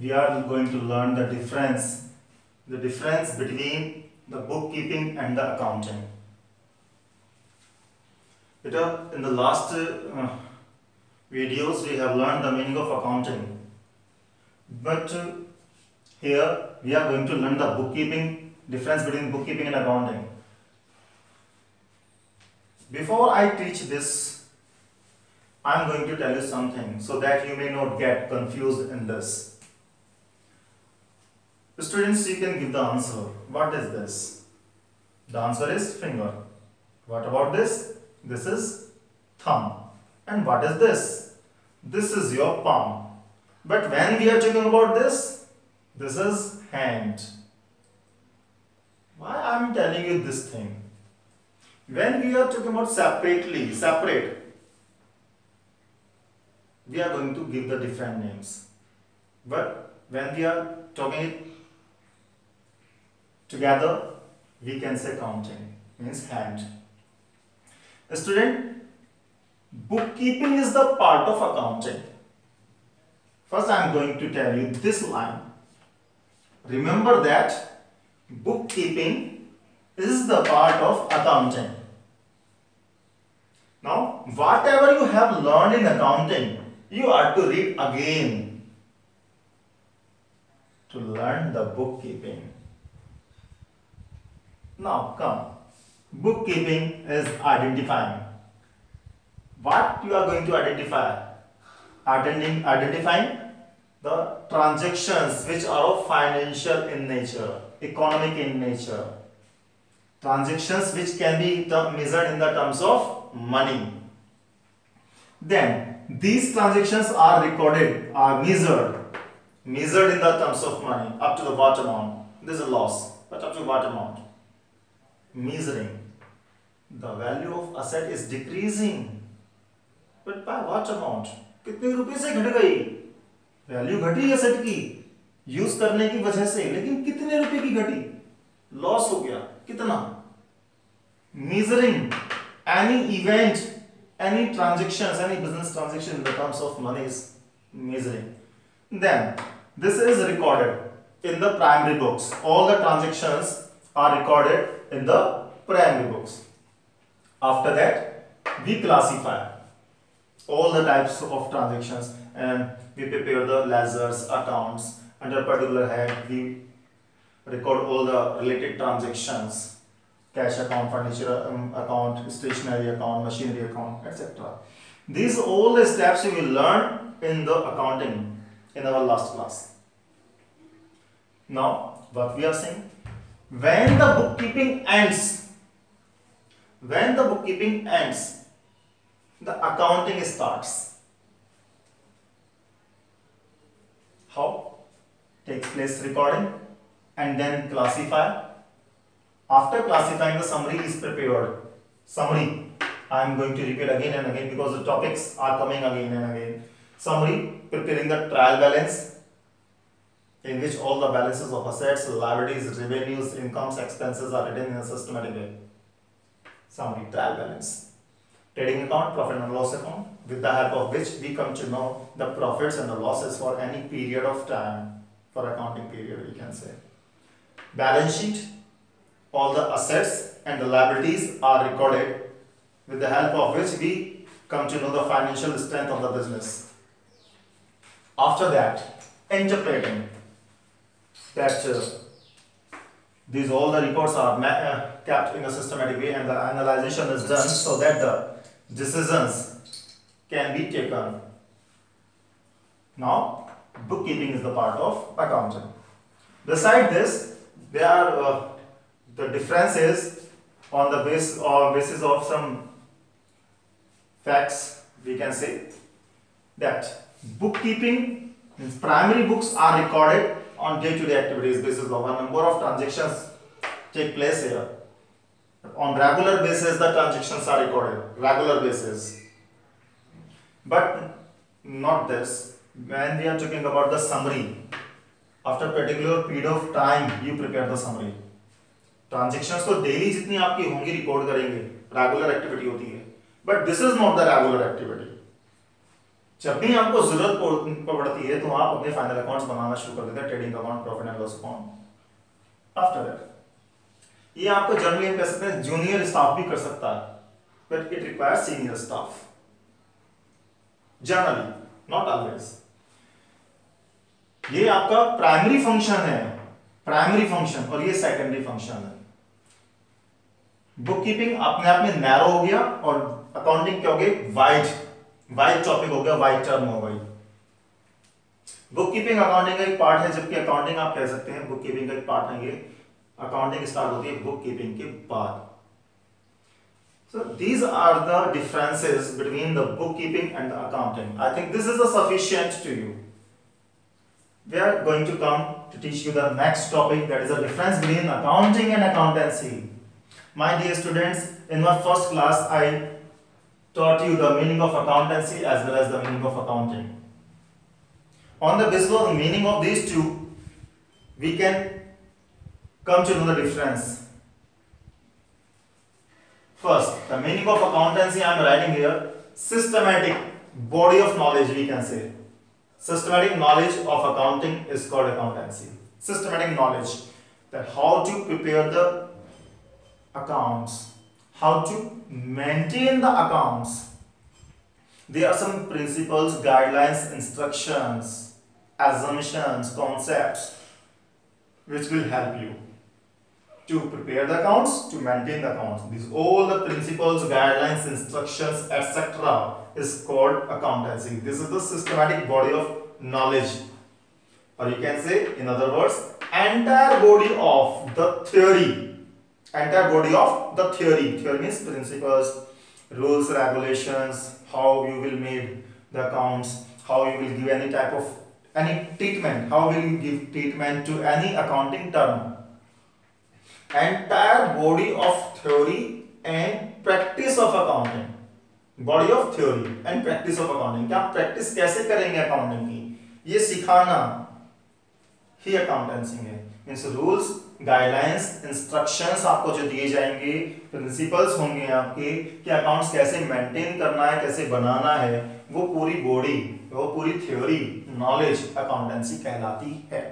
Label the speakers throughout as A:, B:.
A: we are going to learn the difference between the bookkeeping and the accounting. In the last videos we have learned the meaning of accounting, but here we are going to learn the difference between bookkeeping and accounting. Before I teach this, I am going to tell you something so that you may not get confused in this. Students, you can give the answer. What is this? The answer is finger. What about this? This is thumb. And what is this? This is your palm. But when we are talking about this is hand. Why I am telling you this thing? When we are talking about separate, we are going to give the different names. But when we are talking together, we can say counting, means hand. Student, bookkeeping is the part of accounting. First I am going to tell you this line. Remember that bookkeeping is the part of accounting. Now, whatever you have learned in accounting, you are to read again to learn the bookkeeping. Now come, bookkeeping is identifying. What you are going to identify? Identifying the transactions which are of financial in nature, economic in nature. Transactions which can be measured in the terms of money. Then these transactions are recorded, are measured in the terms of money up to the what amount. This is a loss, but up to what amount? Measuring. The value of asset is decreasing, but by what amount? कितने रुपए से घट गई? Value घटी asset की use करने की वजह से, लेकिन कितने रुपए की घटी? लॉस हो गया. कितना? Measuring any event, any transactions, any business transaction in the terms of money is measuring. Then this is recorded in the primary books. All the transactions are recorded in the primary books. After that, we classify all the types of transactions and we prepare the ledgers, accounts. Under a particular head, we record all the related transactions: cash account, furniture account, stationery account, machinery account, etc. These all the steps you will learn in the accounting in our last class. Now, what we are saying, when the bookkeeping ends, the accounting starts. How? Takes place recording and then classify. After classifying, the summary is prepared. Summary, I am going to repeat again and again because the topics are coming again and again. Summary, preparing the trial balance, in which all the balances of assets, liabilities, revenues, incomes, expenses are written in a systematic way. Summary, trial balance. Trading account, profit and loss account, with the help of which we come to know the profits and the losses for any period of time, for accounting period we can say. Balance sheet, all the assets and the liabilities are recorded, with the help of which we come to know the financial strength of the business. After that, interpreting that these all the reports are kept in a systematic way and the analysis is done so that the decisions can be taken. Now, bookkeeping is the part of accounting. Beside this, there are the differences on the basis of some facts. We can say that bookkeeping means primary books are recorded on day-to-day activities basis of a number of transactions take place here. On regular basis, the transactions are recorded. Regular basis. But not this. When we are talking about the summary, after particular period of time, you prepare the summary. Transactions तो daily जितनी आपकी होंगी record करेंगे. Regular activity होती है. But this is not the regular activity. जब भी आपको जरूरत पड़ती है तो आप अपने फाइनल अकाउंट्स बनाना शुरू कर देते हैं, trading account, profit and loss account. After that ये आपको जनरली कह सकते हैं जूनियर स्टाफ भी कर सकता है, but it requires senior staff generally, not always. ये आपका प्राइमरी फंक्शन है, प्राइमरी फंक्शन, और ये सेकेंडरी फंक्शन है। बुक कीपिंग अपने आप में नैरो हो गया और अकाउंटिंग क्या हो गई, वाइड टॉपिक हो गया, वाइड टर्म हो गई। बुक कीपिंग अकाउंटिंग का एक पार्ट है, जबकि अकाउंटिंग आप कह सकते हैं बुक कीपिंग का एक पार्ट है। ये अकाउंटिंग स्टार्ट होती है बुक कीपिंग के बाद। So these are the differences between the bookkeeping and the accounting. I think this is sufficient to you. We are going to come to teach you the next topic, that is the difference between accounting and accountancy. My dear students, in my first class I taught you the meaning of accountancy as well as the meaning of accounting. On the basis of the meaning of these two, we can come to know the difference. First, the meaning of accountancy I am writing here, systematic body of knowledge, we can say. Systematic knowledge of accounting is called accountancy. Systematic knowledge, that how to prepare the accounts, how to maintain the accounts. There are some principles, guidelines, instructions, assumptions, concepts which will help you to prepare the accounts, to maintain the accounts. These all the principles, guidelines, instructions, etc. is called accountancy. This is the systematic body of knowledge, or you can say, in other words, entire body of the theory. Entire body of the theory. Theory means principles, rules, regulations, how you will make the accounts, how you will give any type of any treatment, how will you give treatment to any accounting term. Entire body of theory and practice of accounting. Body of theory and practice of accounting. क्या आप practice कैसे करेंगे accounting की, ये सिखाना ही accountancy है। Means rules, guidelines, instructions आपको जो दिए जाएंगे, प्रिंसिपल्स होंगे आपके कि अकाउंट्स कैसे मेंटेन करना है, कैसे बनाना है, वो पूरी बॉडी, वो पूरी थ्योरी, नॉलेज अकाउंटेंसी कहलाती है।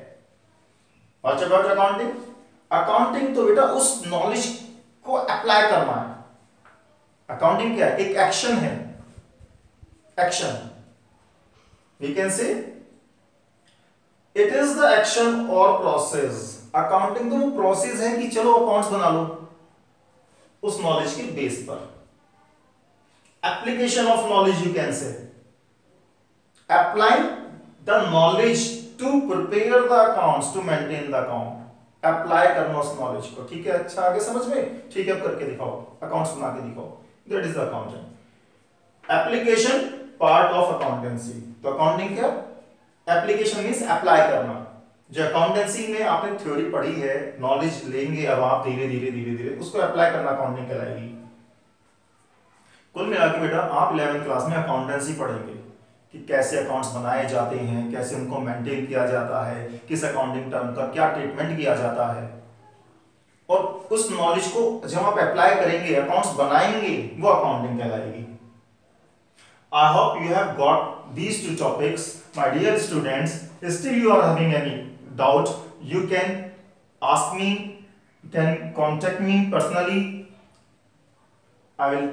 A: What's about accounting? अकाउंटिंग तो बेटा उस नॉलेज को अप्लाई करना है। अकाउंटिंग क्या है? एक एक्शन है, action. We can say it is the action और प्रोसेस। अकाउंटिंग तो वो प्रोसेस है कि चलो अकाउंट्स बना लो उस नॉलेज के बेस पर। Application of knowledge, you can say apply the knowledge to prepare the accounts, to maintain the account. Apply करना उस नॉलेज को, ठीक है? अच्छा, आगे समझ में? ठीक है, अब करके दिखाओ, अकाउंट्स बना के दिखाओ। That is the accounting. Application part of accountancy. तो अकाउंटिंग क्या? एप्लीकेशन मींस अप्लाई करना। जो अकाउंटेंसी में आपने थ्योरी पढ़ी है, नॉलेज लेंगे अब आप धीरे धीरे उसको अप्लाई करना अकाउंटिंग कहलाएगी। कुल मिलाकर बेटा आप 11वीं क्लास में अकाउंटेंसी पढ़ेंगे कि कैसे अकाउंट्स बनाए जाते हैं, कैसे उनको मेंटेन किया जाता है, किस अकाउंटिंग टर्म का क्या ट्रीटमेंट किया जाता है, और उस नॉलेज को जब आप अप्लाई करेंगे, अकाउंट्स बनाएंगे, वो अकाउंटिंग कहलाएगी। I hope you have got these two topics, my dear students. Still you are having any doubt, you can ask me, you can contact me personally. I will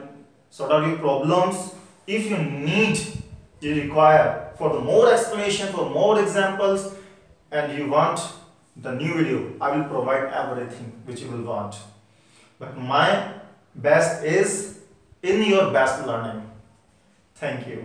A: sort out your problems. If you need, you require for more explanation, for more examples, and you want the new video, I will provide everything which you will want. But my best is in your best learning. Thank you.